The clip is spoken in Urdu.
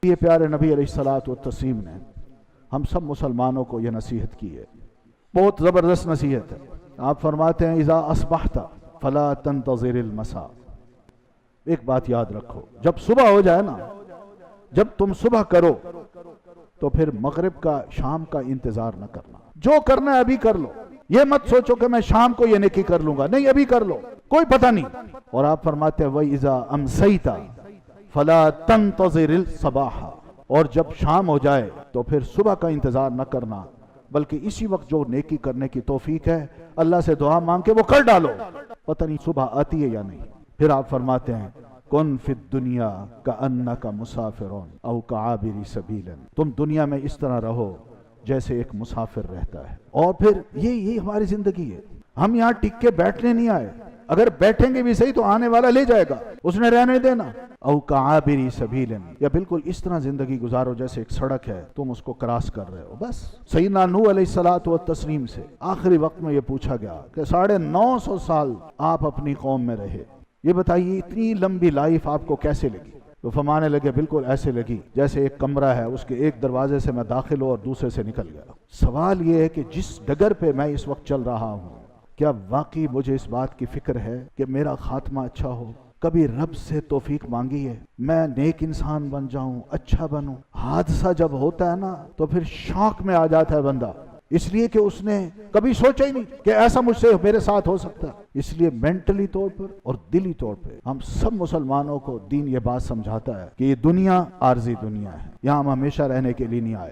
یہ پیارے نبی علیہ الصلوۃ والتسلیم نے ہم سب مسلمانوں کو یہ نصیحت کی ہے، بہت زبردست نصیحت ہے۔ آپ فرماتے ہیں اذا اصبحت فلا تنتظر المساء، ایک بات یاد رکھو، جب صبح ہو جائے نا، جب تم صبح کرو تو پھر مغرب کا شام کا انتظار نہ کرنا، جو کرنا ہے ابھی کر لو، یہ مت سوچو کہ میں شام کو یہ نیکی کر لوں گا، نہیں ابھی کر لو، کوئی پتہ نہیں۔ اور آپ فرماتے ہیں وَإِذَا أَمْسَيْتَ فَلَا تَنْتَظِرِ الصَّبَاحَ، اور جب شام ہو جائے تو پھر صبح کا انتظار نہ کرنا، بلکہ اسی وقت جو نیکی کرنے کی توفیق ہے اللہ سے دعا مانگ کے وہ کر ڈالو، پتہ نہیں صبح آتی ہے یا نہیں۔ پھر آپ فرماتے ہیں کن فی الدنیا کأنک مسافر او کعابر سبیل، تم دنیا میں اس طرح رہو جیسے ایک مسافر رہتا ہے۔ اور پھر یہ ہماری زندگی ہے، ہم یہاں ٹک کے بیٹھنے نہیں آئے، اگر بیٹھیں گے بھی صحیح تو آنے والا لے جائے گا، اس نے رہنے دینا۔ او کعابر سبیل، یا بالکل اس طرح زندگی گزارو جیسے ایک سڑک ہے، تم اس کو کراس کر رہے ہو بس۔ سیدنا نوح علیہ الصلوۃ والتسلیم سے آخری وقت میں یہ پوچھا گیا کہ 950 سال آپ اپنی قوم میں رہے، یہ بتائیے اتنی لمبی لائف آپ کو کیسے لگی؟ تو فرمانے لگے بالکل ایسے لگی جیسے ایک کمرہ ہے، اس کے ایک دروازے سے میں داخل ہوں اور دوسرے سے نکل گیا۔ سوال یہ ہے کہ جس ڈگر پہ میں اس وقت چل رہا ہوں، کیا واقعی مجھے اس بات کی فکر ہے کہ میرا خاتمہ اچھا ہو؟ کبھی رب سے توفیق مانگی ہے میں نیک انسان بن جاؤں، اچھا بنوں؟ حادثہ جب ہوتا ہے نا تو پھر شوق میں آ جاتا ہے بندہ، اس لیے کہ اس نے کبھی سوچا ہی نہیں کہ ایسا مجھ سے میرے ساتھ ہو سکتا ہے۔ اس لیے مینٹلی طور پر اور دلی طور پہ ہم سب مسلمانوں کو دین یہ بات سمجھاتا ہے کہ یہ دنیا عارضی دنیا ہے، یہاں ہم ہمیشہ رہنے کے لیے نہیں آئے۔